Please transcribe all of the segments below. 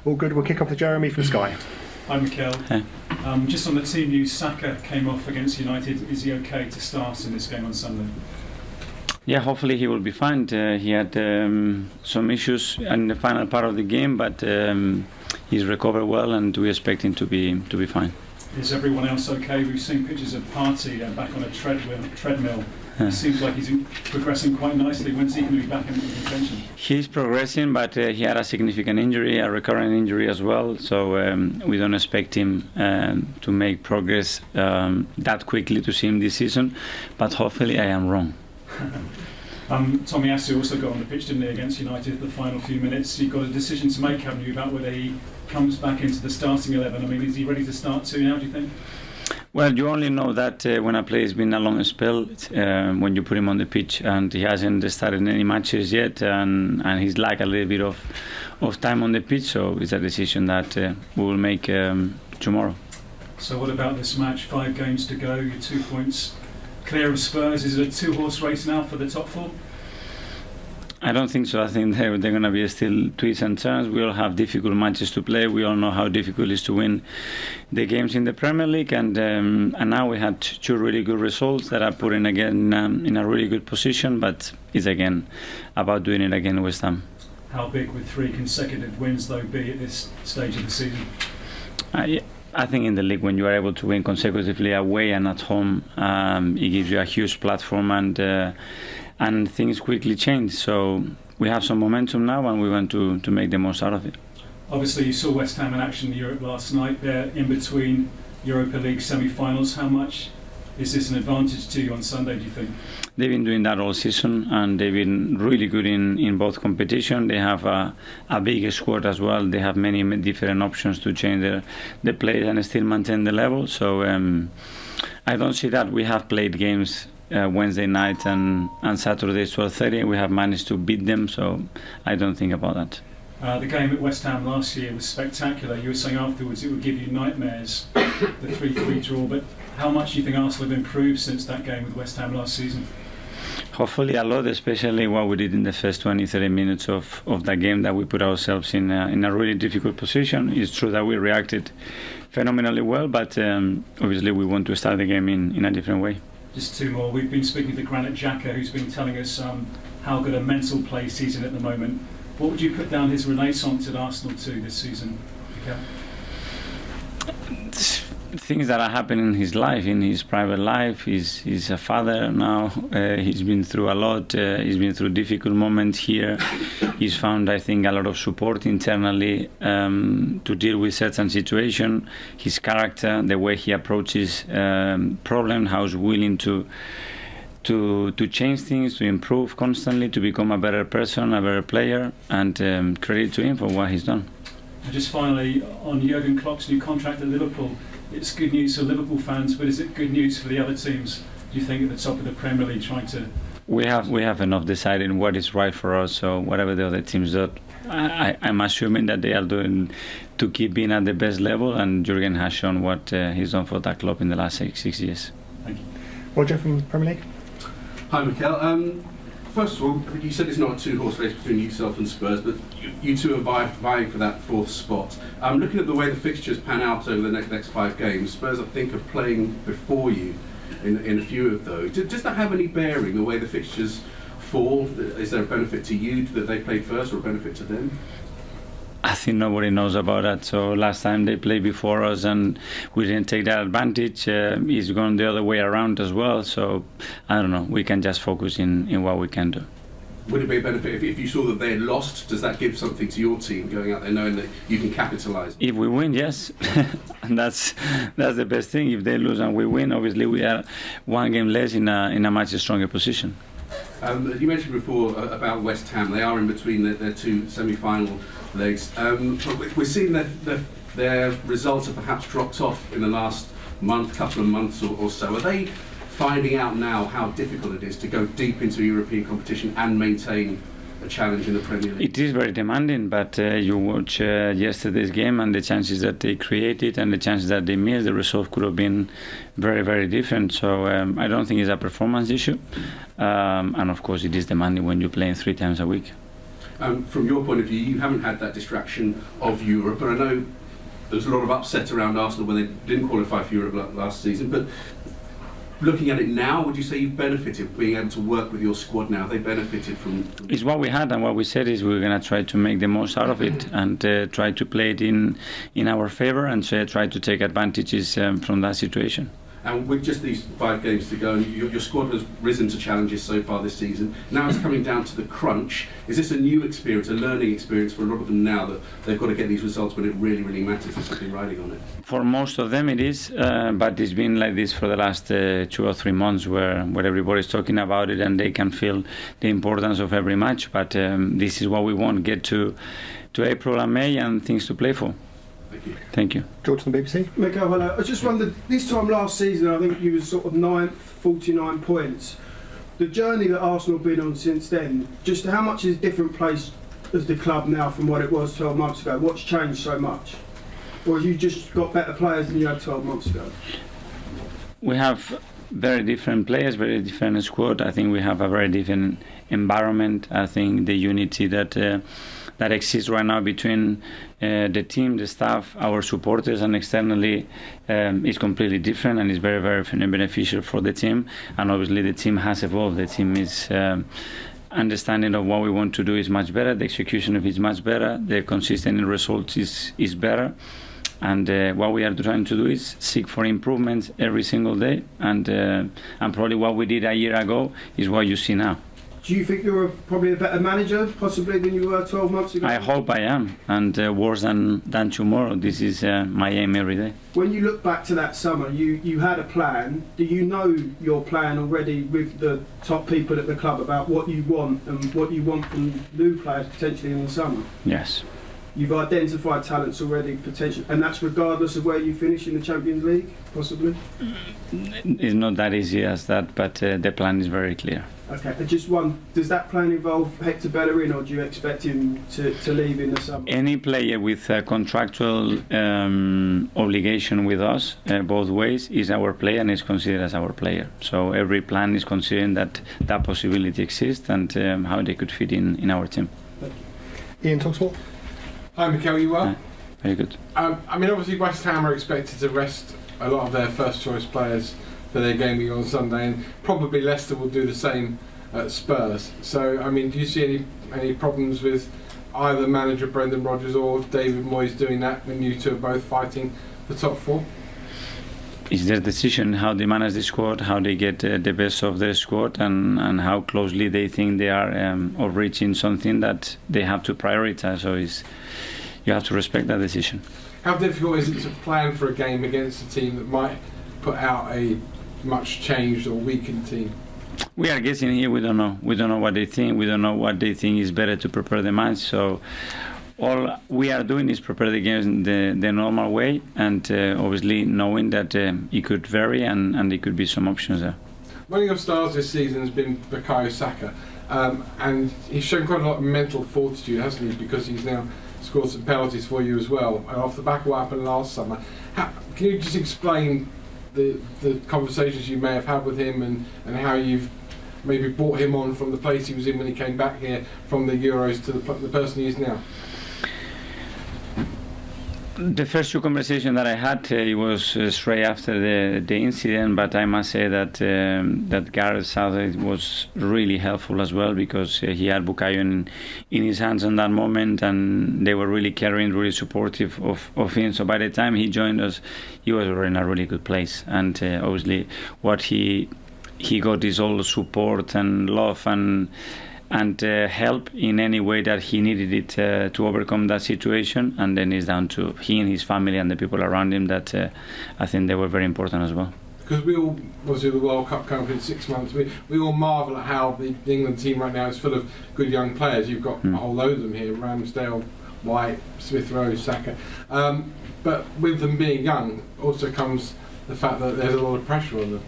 All good. We'll kick off with Jeremy from Sky. Hi, Mikel. Hey. Just on the team news, Saka came off against United. Is he okay to start in this game on Sunday? Yeah, hopefully he will be fine. He had some issues in the final part of the game, but he's recovered well, and we expect him to be fine. Is everyone else okay? We've seen pictures of Partey back on a treadmill. It seems like he's progressing quite nicely. When's he going to be back in contention? He's progressing, but he had a significant injury, a recurrent injury as well. So we don't expect him to make progress that quickly to see him this season. But hopefully I am wrong. Tomiyasu also got on the pitch, didn't he, against United for the final few minutes. You've got a decision to make, haven't you, about whether he comes back into the starting 11. I mean, is he ready to start too now, do you think? Well, you only know that when a player has been a long spell, when you put him on the pitch, and he hasn't started any matches yet, and he's like a little bit of time on the pitch, so it's a decision that we will make tomorrow. So what about this match? 5 games to go, you're 2 points clear of Spurs. Is it a 2-horse race now for the top 4? I don't think so. I think they're going to be still twists and turns. We all have difficult matches to play. We all know how difficult it is to win the games in the Premier League, and now we had 2 really good results that are putting again in a really good position. But it's again about doing it again West Ham. How big would 3 consecutive wins though be at this stage of the season? I think in the league, when you are able to win consecutively away and at home, it gives you a huge platform, and things quickly change. So we have some momentum now, and we want to make the most out of it. Obviously, you saw West Ham in action in Europe last night. They're in between Europa League semi-finals. How much is this an advantage to you on Sunday, do you think? They've been doing that all season, and they've been really good in both competition. They have a big squad as well. They have many different options to change the play and still maintain the level. So I don't see that. We have played games Wednesday night and Saturday 12:30. We have managed to beat them, so I don't think about that. The game at West Ham last year was spectacular. You were saying afterwards it would give you nightmares, the 3-3 draw, but how much do you think Arsenal have improved since that game with West Ham last season? Hopefully a lot, especially what we did in the first 20-30 minutes of that game, that we put ourselves in a really difficult position. It's true that we reacted phenomenally well, but obviously we want to start the game in a different way. Just 2 more. We've been speaking to Granit Xhaka, who's been telling us how good a mental place he's in at the moment. What would you put down his renaissance at Arsenal to this season? Okay. Things that are happening in his life, in his private life. He's a father now. He's been through a lot. He's been through difficult moments here. He's found, I think, a lot of support internally to deal with certain situations. His character, the way he approaches problems, how he's willing to change things, to improve constantly, to become a better person, a better player, and credit to him for what he's done. And just finally, on Jurgen Klopp's new contract at Liverpool, it's good news for Liverpool fans, but is it good news for the other teams, do you think, at the top of the Premier League, trying to... We have enough decided what is right for us, so whatever the other teams do, I'm assuming that they are doing to keep being at the best level, and Jurgen has shown what he's done for that club in the last six years. Thank you. Roger from Premier League. Hi, Mikel. First of all, you said it's not a 2-horse race between yourself and Spurs, but you two are vying for that 4th spot. Looking at the way the fixtures pan out over the next 5 games, Spurs, I think, are playing before you in a few of those. Does that have any bearing, the way the fixtures fall? Is there a benefit to you that they played first, or a benefit to them? I think nobody knows about that. So last time they played before us and we didn't take that advantage. It's gone the other way around as well. So I don't know. We can just focus in what we can do. Would it be a benefit if you saw that they had lost? Does that give something to your team going out there knowing that you can capitalise? If we win, yes. And that's the best thing. If they lose and we win, obviously we are 1 game less in a much stronger position. You mentioned before about West Ham. They are in between their 2 semi-final legs. We're seeing their results have perhaps dropped off in the last couple of months or so. Are they finding out now how difficult it is to go deep into European competition and maintain a challenge in the Premier League? It is very demanding, but you watch yesterday's game and the chances that they created and the chances that they missed, the result could have been very, very different. So I don't think it's a performance issue. And of course it is demanding when you're playing 3 times a week. From your point of view, you haven't had that distraction of Europe, and I know there was a lot of upset around Arsenal when they didn't qualify for Europe last season, but looking at it now, would you say you've benefited being able to work with your squad now? Have they benefited from... It's what we had, and what we said is we're going to try to make the most out of it and try to play it in our favour and try to take advantages from that situation. And with just these 5 games to go, and your squad has risen to challenges so far this season. Now it's coming down to the crunch. Is this a new experience, a learning experience for a lot of them now that they've got to get these results when it really, really matters? There's something riding on it. For most of them it is, but it's been like this for the last 2 or 3 months where everybody's talking about it and they can feel the importance of every match. But this is what we want, get to April and May and things to play for. Thank you. Thank you. George from the BBC. Mikel, hello. I just wondered, this time last season, I think you were sort of 9th, 49 points. The journey that Arsenal have been on since then, just how much is a different place as the club now from what it was 12 months ago? What's changed so much? Or have you just got better players than you had 12 months ago? We have very different players, very different squad. I think we have a very different environment. I think the unity that exists right now between the team, the staff, our supporters, and externally is completely different and is very, very beneficial for the team. And obviously the team has evolved. The team is understanding of what we want to do is much better. The execution of it is much better. The consistent results is better. And what we are trying to do is seek for improvements every single day. And probably what we did a year ago is what you see now. Do you think you're probably a better manager, possibly, than you were 12 months ago? I hope I am, and worse than tomorrow. This is my aim every day. When you look back to that summer, you had a plan. Do you know your plan already with the top people at the club about what you want and what you want from new players potentially in the summer? Yes. You've identified talents already, potentially, and that's regardless of where you finish in the Champions League, possibly? It's not that easy as that, but the plan is very clear. Okay, and just one, does that plan involve Hector Bellerin, or do you expect him to leave in the summer? Any player with a contractual obligation with us, both ways, is our player and is considered as our player. So every plan is considering that possibility exists and how they could fit in our team. Ian Talksport. Hi Mikel, you well? Very good. I mean, obviously West Ham are expected to rest a lot of their first choice players for their game on Sunday, and probably Leicester will do the same at Spurs. So, I mean, do you see any problems with either manager Brendan Rodgers or David Moyes doing that when you two are both fighting for top 4? It's their decision how they manage the squad, how they get the best of their squad, and how closely they think they are of reaching something that they have to prioritize. So you have to respect that decision. How difficult is it to plan for a game against a team that might put out a much changed or weakened team? We are guessing here. We don't know. We don't know what they think. We don't know what they think is better to prepare the match. So all we are doing is prepare the games in the normal way, and obviously knowing that it could vary and there could be some options there. One of your stars this season has been Bukayo Saka, and he's shown quite a lot of mental fortitude, hasn't he? Because he's now scored some penalties for you as well, and off the back of what happened last summer. Can you just explain the conversations you may have had with him and how you've maybe brought him on from the place he was in when he came back here from the Euros to the person he is now? The first 2 conversations that I had, it was straight after the incident, but I must say that Gareth Southgate was really helpful as well, because he had Bukayo in his hands in that moment, and they were really caring, really supportive of him. So by the time he joined us, he was already in a really good place, and obviously what he got is all the support and love and help in any way that he needed it to overcome that situation. And then it's down to he and his family and the people around him that I think they were very important as well. Because we all, obviously the World Cup coming up in 6 months, we all marvel at how the England team right now is full of good young players. You've got a whole load of them here: Ramsdale, White, Smith Rowe, Saka. But with them being young also comes the fact that there's a lot of pressure on them.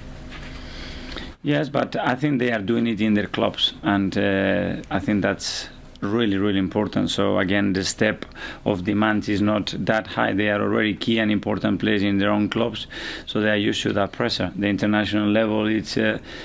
Yes, but I think they are doing it in their clubs, and I think that's really important. So again, the step of demand is not that high. They are already key and important players in their own clubs, so they are used to that pressure. The international level, it's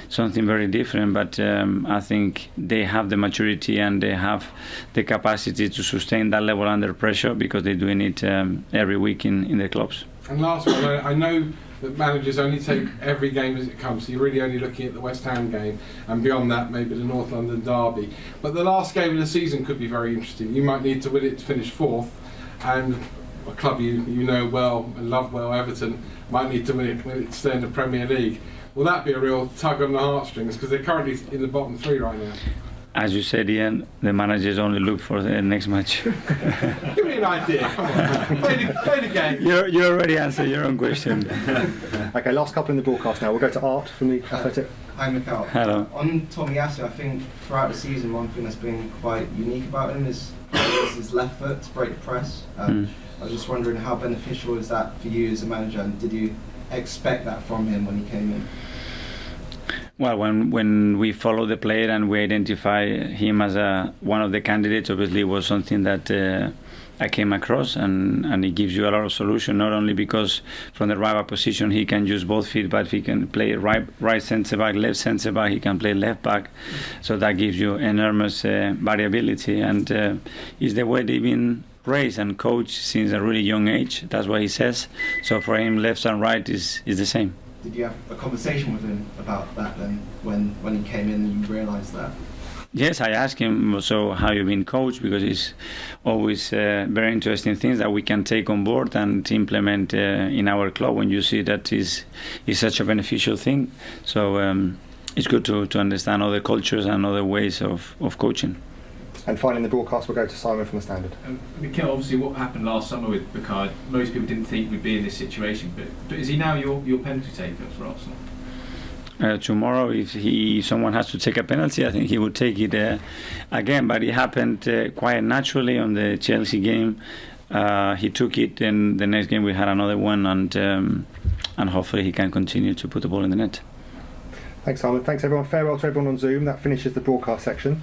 something very different, but I think they have the maturity and they have the capacity to sustain that level under pressure, because they're doing it every week in their clubs. And last one, I know that managers only take every game as it comes, so you're really only looking at the West Ham game, and beyond that maybe the North London derby. But the last game of the season could be very interesting. You might need to win it to finish fourth, and a club you know well and love well, Everton, might need to win it to stay in the Premier League. Will that be a real tug on the heartstrings, because they're currently in the bottom three right now? As you said, Ian, the managers only look for the next match. Give me an idea, come on. Play the game. You already answered your own question. Okay, last couple in the broadcast now. We'll go to Art from the Athletic. Hi, Mikel. Hello. On Tomiyasu, I think throughout the season, one thing that's been quite unique about him is his left foot to break the press. I was just wondering, how beneficial is that for you as a manager, and did you expect that from him when he came in? Well, when we follow the player and we identify him as one of the candidates, obviously it was something that I came across, and it gives you a lot of solution, not only because from the right back position he can use both feet, but he can play right centre back, left centre back, he can play left back, so that gives you enormous variability, and is the way they've been raised and coached since a really young age. That's what he says. So for him, left and right is the same. Did you have a conversation with him about that then, when he came in and you realised that? Yes, I asked him, so how you been coached, because it's always very interesting things that we can take on board and implement in our club when you see that is such a beneficial thing. So it's good to understand other cultures and other ways of coaching. And finally in the broadcast, we'll go to Simon from the Standard. Mikel, obviously what happened last summer with Bukayo, most people didn't think we'd be in this situation, but is he now your penalty taker for Arsenal? Tomorrow, if someone has to take a penalty, I think he would take it again, but it happened quite naturally on the Chelsea game. He took it, and the next game we had another one, and hopefully he can continue to put the ball in the net. Thanks, Simon. Thanks, everyone. Farewell to everyone on Zoom. That finishes the broadcast section.